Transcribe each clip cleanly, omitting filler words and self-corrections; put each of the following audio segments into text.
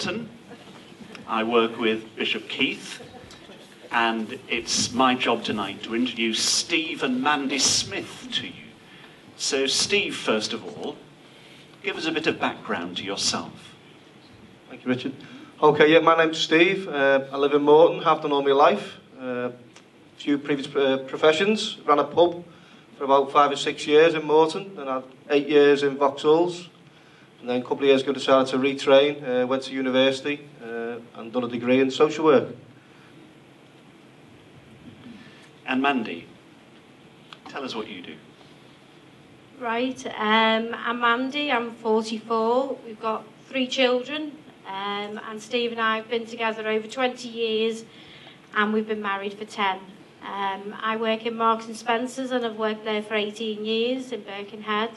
Burton. I work with Bishop Keith, and it's my job tonight to introduce Steve and Mandy Smith to you. So Steve, first of all, give us a bit of background to yourself. Thank you, Richard. Okay, yeah, my name's Steve. I live in Morton, have done all my life. A few previous professions. Ran a pub for about 5 or 6 years in Morton, and had 8 years in Vauxhalls. And then a couple of years ago decided to retrain, went to university and done a degree in social work. And Mandy, tell us what you do. Right, I'm Mandy, I'm 44, we've got 3 children, and Steve and I have been together over 20 years, and we've been married for 10. I work in Marks and Spencer's, and I've worked there for 18 years in Birkenhead,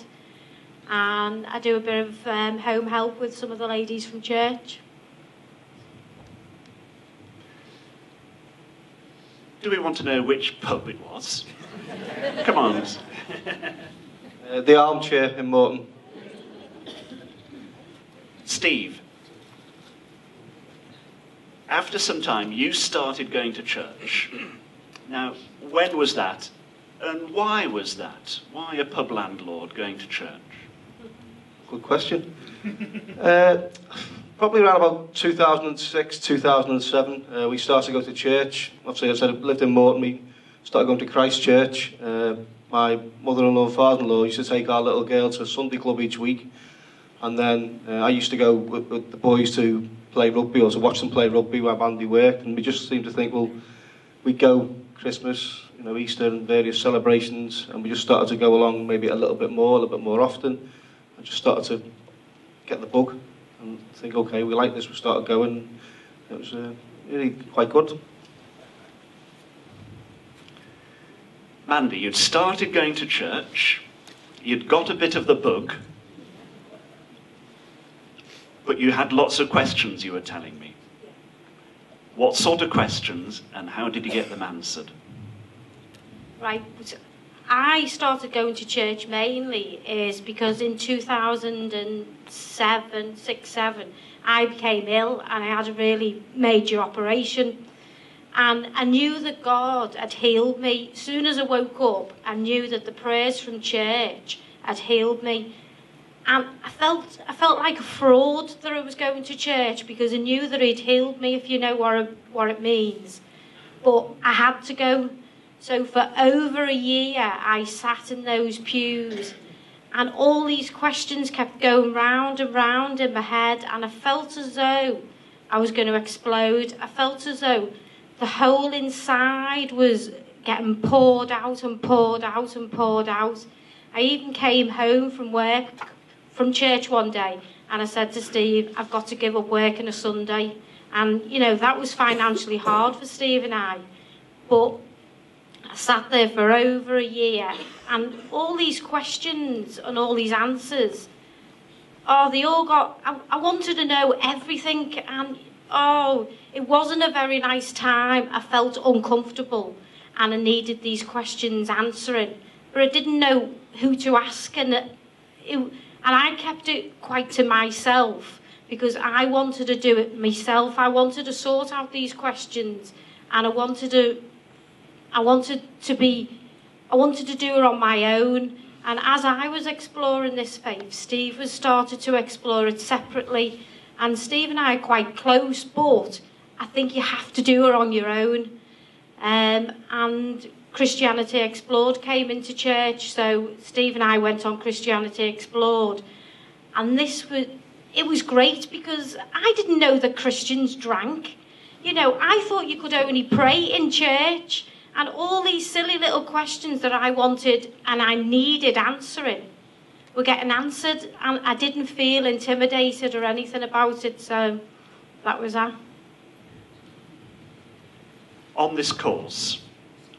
and I do a bit of home help with some of the ladies from church. Do we want to know which pub it was? Come on. The Armchair in Morton. Steve, after some time you started going to church. Now, when was that? And why was that? Why a pub landlord going to church? Good question. Probably around about 2006, 2007, we started to go to church. Obviously, I said I lived in Morton. We started going to Christ Church. My mother-in-law and father-in-law used to take our little girl to a Sunday club each week. And then I used to go with the boys to play rugby, or to watch them play rugby while Mandy worked. And we just seemed to think, well, we'd go Christmas, Easter and various celebrations. And we just started to go along maybe a little bit more often. I just started to get the bug and think, okay, we like this, we started going. It was really quite good. Mandy, you'd started going to church, you'd got a bit of the bug, but you had lots of questions, you were telling me. What sort of questions, and how did you get them answered? Right, I started going to church mainly is because in 2007, 6-7, I became ill and I had a really major operation. And I knew that God had healed me. As soon as I woke up, I knew that the prayers from church had healed me. And I felt like a fraud that I was going to church, because I knew that he'd healed me, if you know what it means. But I had to go. So for over a year, I sat in those pews, and all these questions kept going round and round in my head, and I felt as though I was going to explode. I felt as though the whole inside was getting poured out and poured out and poured out. I even came home from church one day, and I said to Steve, I've got to give up work on a Sunday. And, that was financially hard for Steve and I. But I sat there for over a year, and all these questions and all these answers, they all got, I wanted to know everything, and it wasn't a very nice time. I felt uncomfortable, and I needed these questions answering, but I didn't know who to ask, and I kept it quite to myself, because I wanted to do it myself. I wanted to sort out these questions, and I wanted to do it on my own. And as I was exploring this faith, Steve was started to explore it separately. And Steve and I are quite close, but I think you have to do it on your own. And Christianity Explored came into church, so Steve and I went on Christianity Explored. And it was great, because I didn't know that Christians drank. I thought you could only pray in church, and all these silly little questions that I wanted and I needed answering were getting answered, and I didn't feel intimidated or anything about it, so that was that. On this course,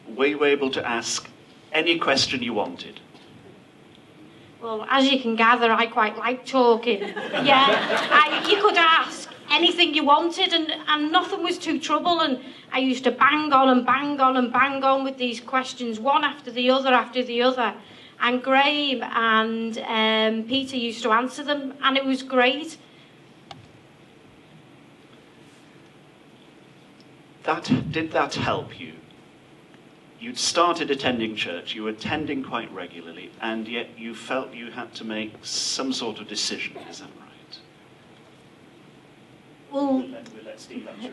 were you able to ask any question you wanted? Well, as you can gather, I quite like talking. Yeah, you could ask anything you wanted, and nothing was too trouble, and I used to bang on and bang on and bang on with these questions, one after the other, and Graham and Peter used to answer them, and it was great. did that help you? You'd started attending church, you were attending quite regularly, and yet you felt you had to make some sort of decision, is that right? Well, We'll let Steve answer.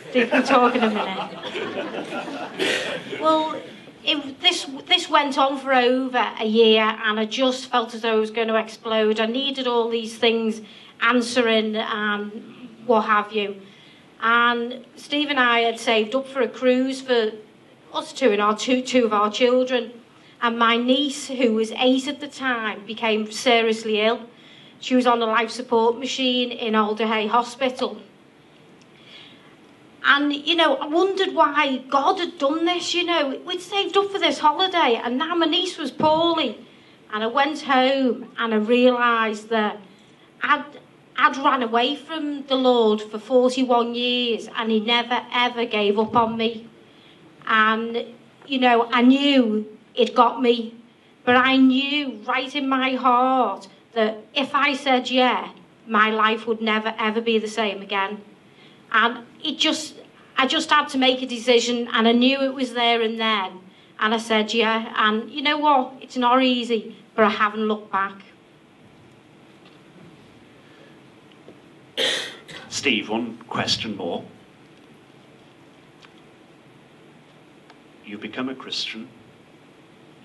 Steve can talk in a minute. Well, this went on for over a year, and I just felt as though I was going to explode. I needed all these things answering and what have you. And Steve and I had saved up for a cruise for us two and two of our children. And my niece, who was 8 at the time, became seriously ill. She was on a life support machine in Alderhay Hospital. And, you know, I wondered why God had done this, you know. We'd saved up for this holiday, and now my niece was poorly. And I went home, and I realised that I'd ran away from the Lord for 41 years, and he never, ever gave up on me. And, you know, I knew it got me, but I knew right in my heart that if I said yeah, my life would never, ever be the same again. And I just had to make a decision, and I knew it was there and then. And I said yeah, and you know what? It's not easy, but I haven't looked back. Steve, one question more. You become a Christian.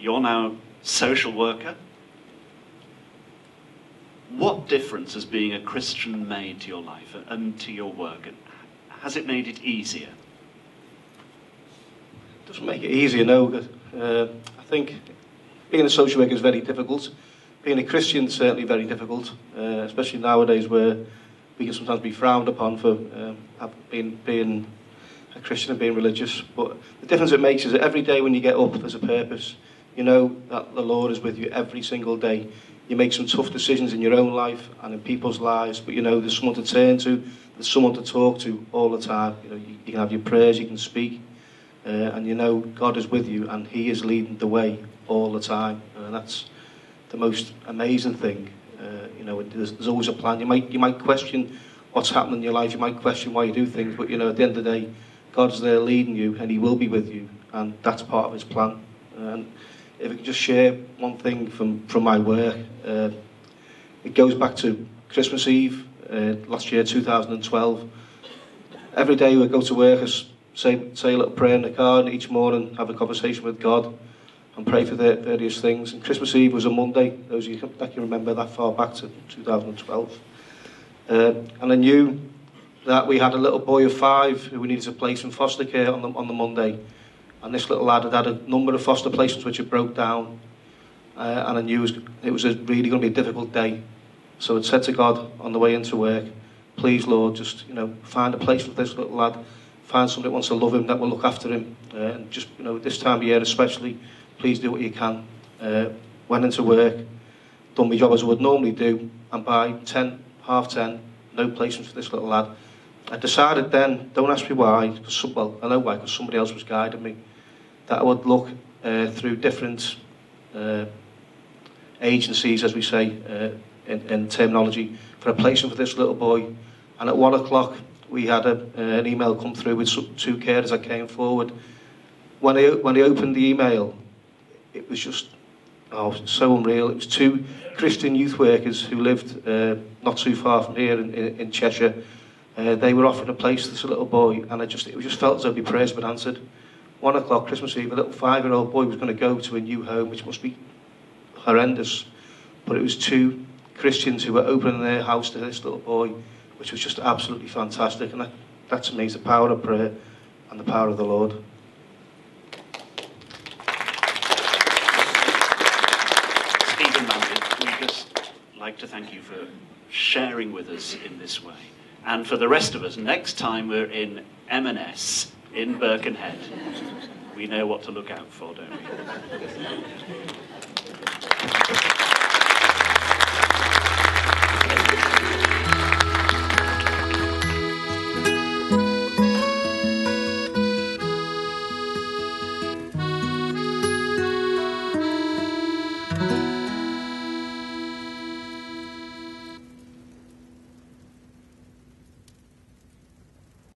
You're now social worker. What difference has being a Christian made to your life and to your work? Has it made it easier? It doesn't make it easier, no. I think being a social worker is very difficult. Being a Christian is certainly very difficult, especially nowadays where we can sometimes be frowned upon for being a Christian and being religious. But the difference it makes is that every day when you get up, there's a purpose. You know that the Lord is with you every single day. You make some tough decisions in your own life and in people's lives, but you know there's someone to turn to, there's someone to talk to all the time. You know, you can have your prayers, you can speak, and you know God is with you and he is leading the way all the time. And that's the most amazing thing. You know, there's always a plan. You might question what's happening in your life, you might question why you do things, but you know, at the end of the day, God's there leading you and he will be with you, and that's part of his plan. And if I could just share one thing from my work, it goes back to Christmas Eve, last year, 2012. Every day we go to work, say a little prayer in the car, and each morning have a conversation with God and pray for the various things. And Christmas Eve was a Monday, those of you that can remember that far back to 2012. And I knew that we had a little boy of 5 who we needed to place in foster care on the Monday. And this little lad had a number of foster placements which had broke down. And I knew it was really going to be a difficult day. So I'd said to God on the way into work, please, Lord, just, you know, find a place for this little lad. Find somebody that wants to love him, that will look after him. And just, you know, this time of year especially, please do what you can. Went into work, done my job as I would normally do. And by 10:30, no placement for this little lad. I decided then, don't ask me why, well, I know why, because somebody else was guiding me, that I would look through different agencies, as we say, in terminology, for a placement for this little boy. And at 1 o'clock, we had an email come through with 2 carers that came forward. When I opened the email, it was just, so unreal. It was 2 Christian youth workers who lived not too far from here in Cheshire. They were offering a place to this little boy, and it just felt as though my prayers had been answered. 1 o'clock, Christmas Eve, a little 5-year-old boy was going to go to a new home, which must be horrendous. But it was 2 Christians who were opening their house to this little boy, which was just absolutely fantastic. And that to me is the power of prayer and the power of the Lord. Steve and Mandy, we'd just like to thank you for sharing with us in this way. And for the rest of us, next time we're in M&S in Birkenhead, we know what to look out for, don't we?